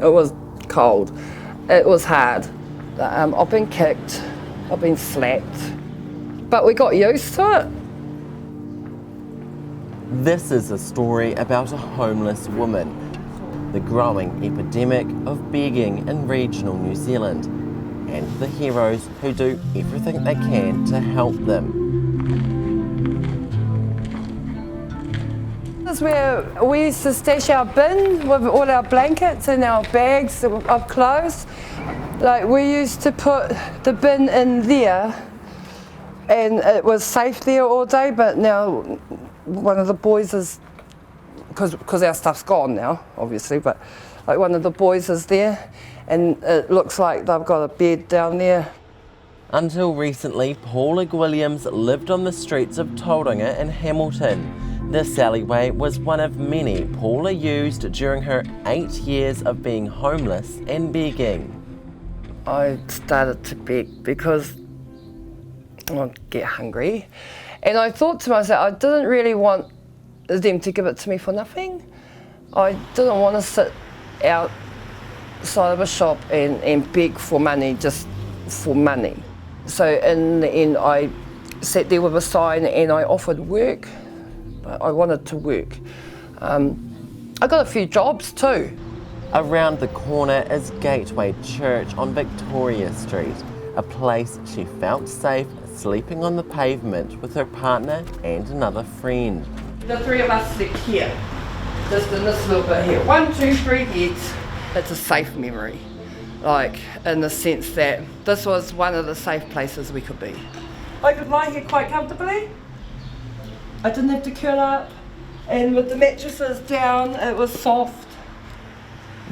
It was cold. It was hard. I've been kicked. I've been slapped. But we got used to it. This is a story about a homeless woman, the growing epidemic of begging in regional New Zealand, and the heroes who do everything they can to help them. This is where we used to stash our bin with all our blankets and our bags of clothes. Like, we used to put the bin in there, and it was safe there all day, but now one of the boys is, because our stuff's gone now, obviously, but like one of the boys is there, and it looks like they've got a bed down there. Until recently, Paula Williams lived on the streets of Tauranga in Hamilton. This alleyway was one of many Paula used during her 8 years of being homeless and begging. I started to beg because I'd get hungry, and I thought to myself, I didn't really want them to give it to me for nothing. I didn't want to sit outside of a shop and beg for money just for money. So in the end, I sat there with a sign and I offered work. I wanted to work. I got a few jobs too. Around the corner is Gateway Church on Victoria Street, a place she felt safe sleeping on the pavement with her partner and another friend. The three of us slept here, just in this little bit here. 1, 2, 3 beds. It's a safe memory, like in the sense that this was one of the safe places we could be. I could lie here quite comfortably. I didn't have to curl up, and with the mattresses down, it was soft.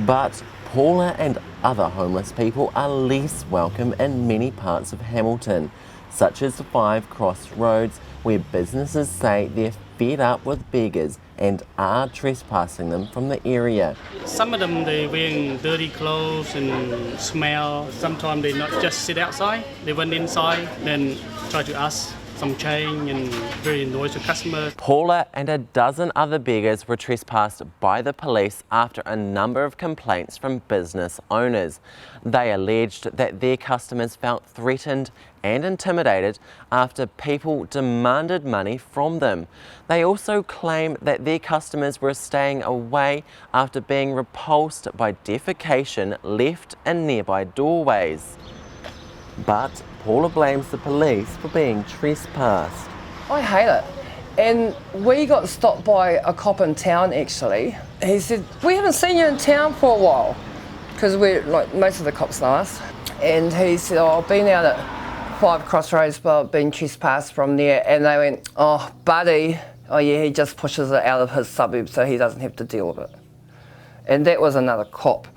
But Paula and other homeless people are less welcome in many parts of Hamilton, such as the 5 Crossroads, where businesses say they're fed up with beggars and are trespassing them from the area. Some of them, they're wearing dirty clothes and smell. Sometimes they not just sit outside, they went inside, then try to ask some change and very noisy customers. Paula and a dozen other beggars were trespassed by the police after a number of complaints from business owners. They alleged that their customers felt threatened and intimidated after people demanded money from them. They also claim that their customers were staying away after being repulsed by defecation left in nearby doorways. But Paula blames the police for being trespassed. I hate it. And we got stopped by a cop in town actually. He said, "We haven't seen you in town for a while," because we're like, most of the cops know us. And he said, "Oh, I've been out at 5 Crossroads, but I've been trespassed from there." And they went, "Oh, buddy, oh yeah, he just pushes it out of his suburb so he doesn't have to deal with it." And that was another cop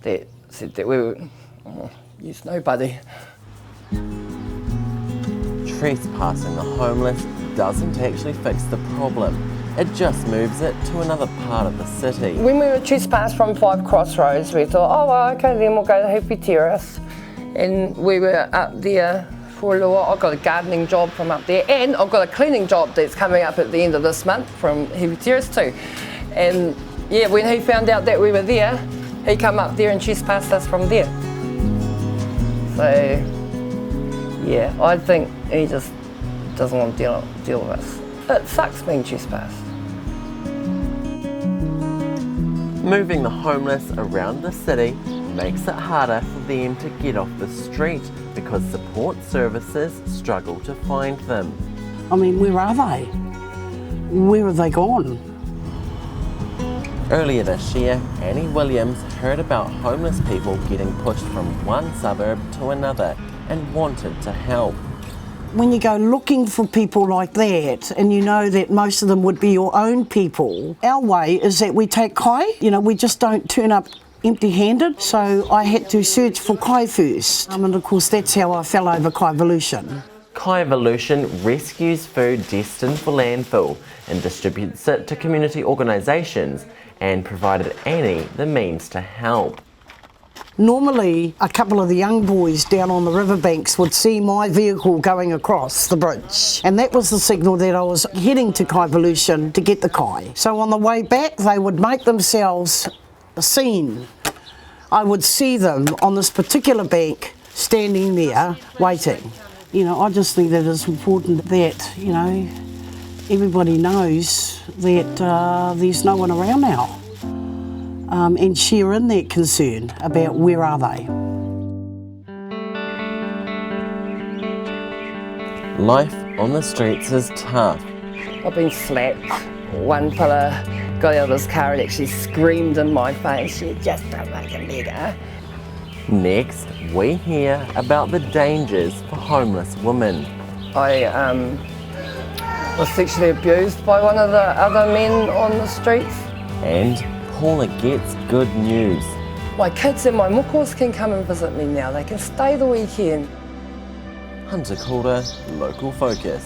that said that we were, yes, no, buddy. Trespassing the homeless doesn't actually fix the problem. It just moves it to another part of the city. When we were trespassed from 5 Crossroads, we thought, oh, well, okay, then we'll go to Happy Terrace. And we were up there for a little while. I got a gardening job from up there, and I've got a cleaning job that's coming up at the end of this month from Happy Terrace too. And yeah, when he found out that we were there, he come up there and trespassed us from there. So yeah, I think he just doesn't want to deal with us. It sucks being trespassed. Moving the homeless around the city makes it harder for them to get off the street because support services struggle to find them. I mean, where are they? Where have they gone? Earlier this year, Annie Williams heard about homeless people getting pushed from one suburb to another and wanted to help. When you go looking for people like that, and you know that most of them would be your own people, our way is that we take kai. You know, we just don't turn up empty-handed. So I had to search for kai first. And of course, that's how I fell over Kai Evolution. Kai Evolution rescues food destined for landfill and distributes it to community organisations, and provided Annie the means to help. Normally, a couple of the young boys down on the riverbanks would see my vehicle going across the bridge, and that was the signal that I was heading to Kai Evolution to get the kai. So on the way back, they would make themselves seen I would see them on this particular bank standing there waiting. You know, I just think that it's important that, you know, everybody knows that there's no one around now, and share in that concern about where are they. Life on the streets is tough. I've been slapped. One fella got out of his car and actually screamed in my face, "You just don't make a nigger." Next, we hear about the dangers for homeless women. I was sexually abused by one of the other men on the streets. And Paula gets good news. My kids and my mokos can come and visit me now. They can stay the weekend. Hunter Calder, Local Focus.